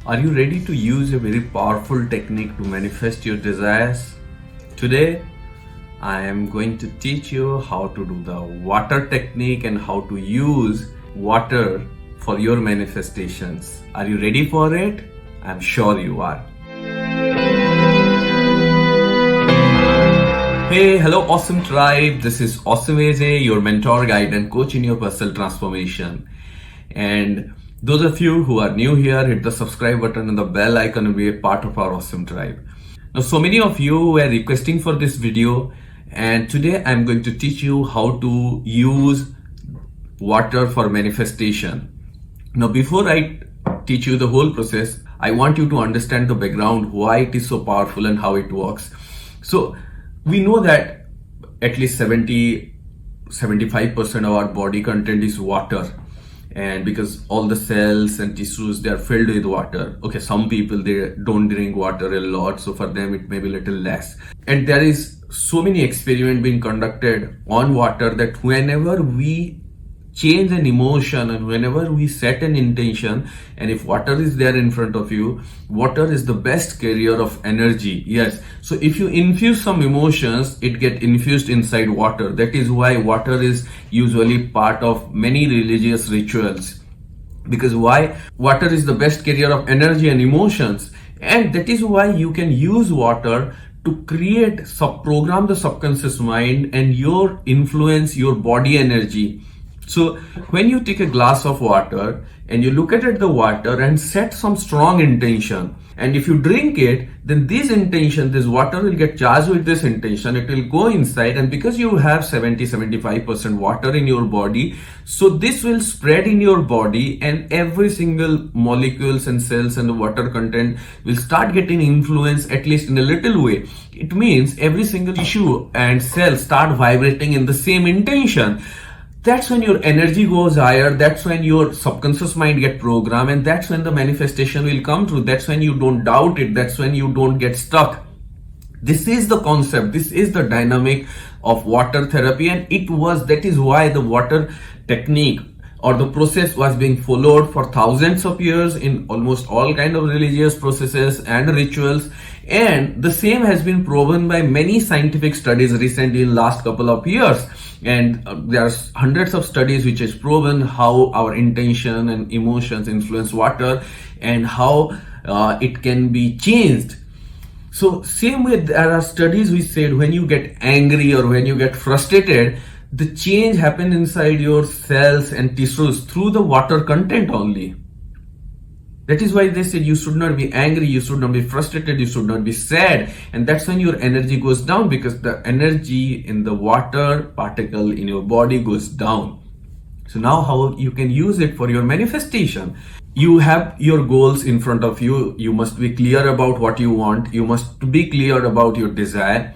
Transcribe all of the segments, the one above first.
Are you ready to use a very powerful technique to manifest your desires? Today, I am going to teach you how to do the water technique and how to use water for your manifestations. Are you ready for it? I'm sure you are. Hey, hello, awesome tribe. This is Awesome AJ, your mentor, guide, and coach in your personal transformation. And those of you who are new here, hit the subscribe button and the bell icon to be a part of our awesome tribe. Now, so many of you were requesting for this video, and today I'm going to teach you how to use water for manifestation. Now, before I teach you the whole process, I want you to understand the background, why it is so powerful and how it works. So, we know that at least 75% of our body content is water, and because all the cells and tissues, they are filled with water. Okay, some people, they don't drink water a lot, so for them it may be a little less. And there is so many experiments being conducted on water that whenever we change an emotion and whenever we set an intention, and if water is there in front of you, water is the best carrier of energy. Yes, so if you infuse some emotions, it get infused inside water. That is why water is usually part of many religious rituals, because why? Water is the best carrier of energy and emotions, and that is why you can use water to create, program the subconscious mind and your influence your body energy. So when you take a glass of water and you look at the water and set some strong intention, and if you drink it, then this intention, this water will get charged with this intention. It will go inside, and because you have 75% water in your body, so this will spread in your body, and every single molecules and cells and the water content will start getting influence, at least in a little way. It means every single tissue and cell start vibrating in the same intention. That's when your energy goes higher. That's when your subconscious mind get programmed, and that's when the manifestation will come true. That's when you don't doubt it. That's when you don't get stuck. This is the concept. This is the dynamic of water therapy, and that is why the water technique or the process was being followed for thousands of years in almost all kind of religious processes and rituals. And the same has been proven by many scientific studies recently in last couple of years. And there are hundreds of studies which has proven how our intention and emotions influence water and how it can be changed. So same way, there are studies which said when you get angry or when you get frustrated, the change happens inside your cells and tissues through the water content only. That is why they said you should not be angry, you should not be frustrated, you should not be sad. And that's when your energy goes down, because the energy in the water particle in your body goes down. So now how you can use it for your manifestation. You have your goals in front of you. You must be clear about what you want. You must be clear about your desire.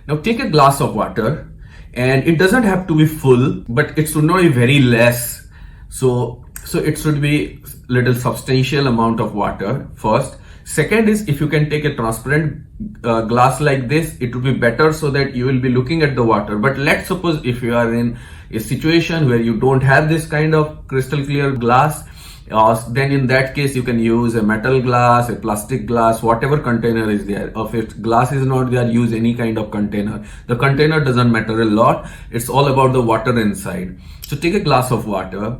Now take a glass of water, and it doesn't have to be full, but it should not be very less. So it should be little substantial amount of water first. Second is, if you can take a transparent glass like this, it would be better, so that you will be looking at the water. But let's suppose if you are in a situation where you don't have this kind of crystal clear glass, then in that case you can use a metal glass, a plastic glass, whatever container is there. If glass is not there, use any kind of container. The container doesn't matter a lot. It's all about the water inside. So take a glass of water,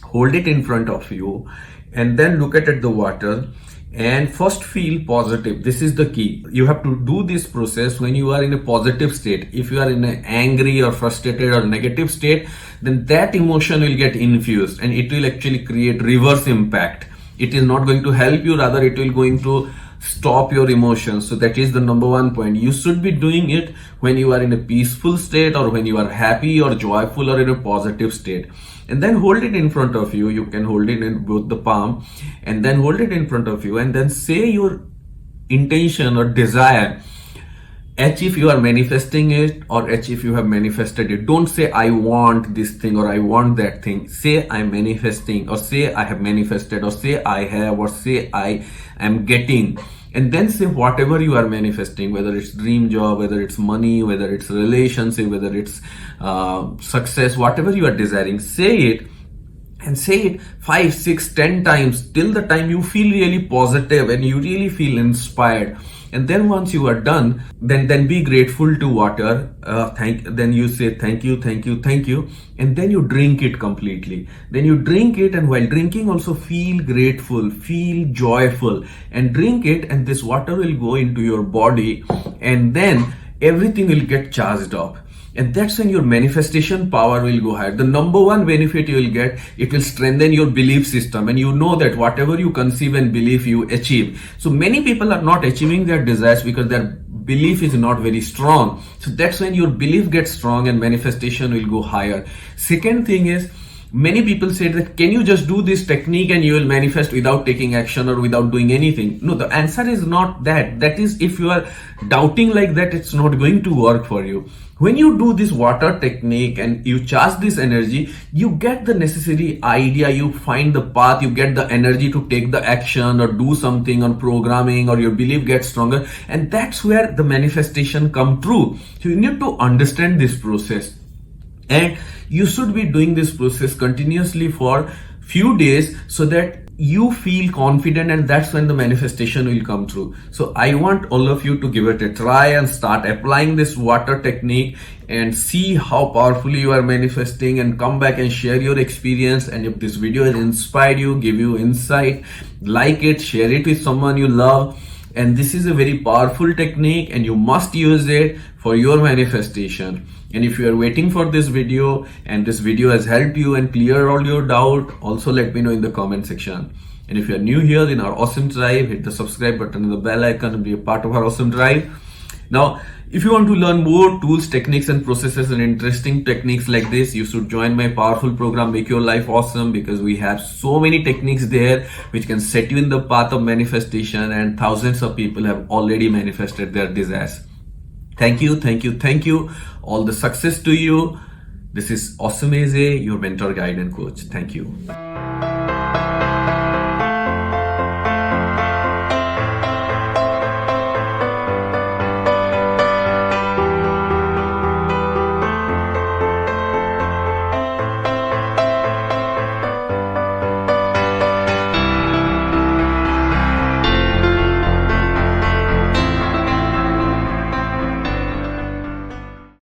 hold it in front of you, and then look at the water, and first feel positive. This is the key. You have to do this process when you are in a positive state. If you are in an angry or frustrated or negative state, then that emotion will get infused, and it will actually create reverse impact. It is not going to help you, rather it will going to stop your emotions. So that is the number one point. You should be doing it when you are in a peaceful state, or when you are happy or joyful or in a positive state. And then hold it in front of you. You can hold it in both the palm, and then hold it in front of you, and then say your intention or desire. H if you are manifesting it, or H if you have manifested it. Don't say I want this thing or I want that thing. Say I'm manifesting, or say I have manifested, or say I have, or say I am getting. And then say whatever you are manifesting, whether it's dream job, whether it's money, whether it's relationship, whether it's success, whatever you are desiring, say it. and say it 5, 6, 10 times till the time you feel really positive and you really feel inspired. And then once you are done, then be grateful to water. Then you say thank you, thank you, thank you, and then you drink it completely. Then you drink it, and while drinking also feel grateful, feel joyful, and drink it, and this water will go into your body, and then everything will get charged up. And that's when your manifestation power will go higher. The number one benefit you will get, it will strengthen your belief system, and you know that whatever you conceive and believe, you achieve. So many people are not achieving their desires because their belief is not very strong. So that's when your belief gets strong and manifestation will go higher. Second thing is, many people say that can you just do this technique and you will manifest without taking action or without doing anything? No, the answer is not that. That is, if you are doubting like that, it's not going to work for you. When you do this water technique and you charge this energy, you get the necessary idea, you find the path, you get the energy to take the action or do something on programming, or your belief gets stronger, and that's where the manifestation come true. So you need to understand this process, and you should be doing this process continuously for few days so that you feel confident, and that's when the manifestation will come through. So I want all of you to give it a try and start applying this water technique and see how powerfully you are manifesting, and come back and share your experience. And if this video has inspired you, give you insight, like it, share it with someone you love. And this is a very powerful technique, and you must use it for your manifestation. And if you are waiting for this video and this video has helped you and clear all your doubt, also let me know in the comment section. And if you are new here in our awesome tribe, hit the subscribe button and the bell icon and be a part of our awesome tribe. Now, if you want to learn more tools, techniques and processes and interesting techniques like this, you should join my powerful program, Make Your Life Awesome, because we have so many techniques there which can set you in the path of manifestation, and thousands of people have already manifested their desires. Thank you, thank you, thank you. All the success to you. This is Awesome AJ, your mentor, guide and coach. Thank you.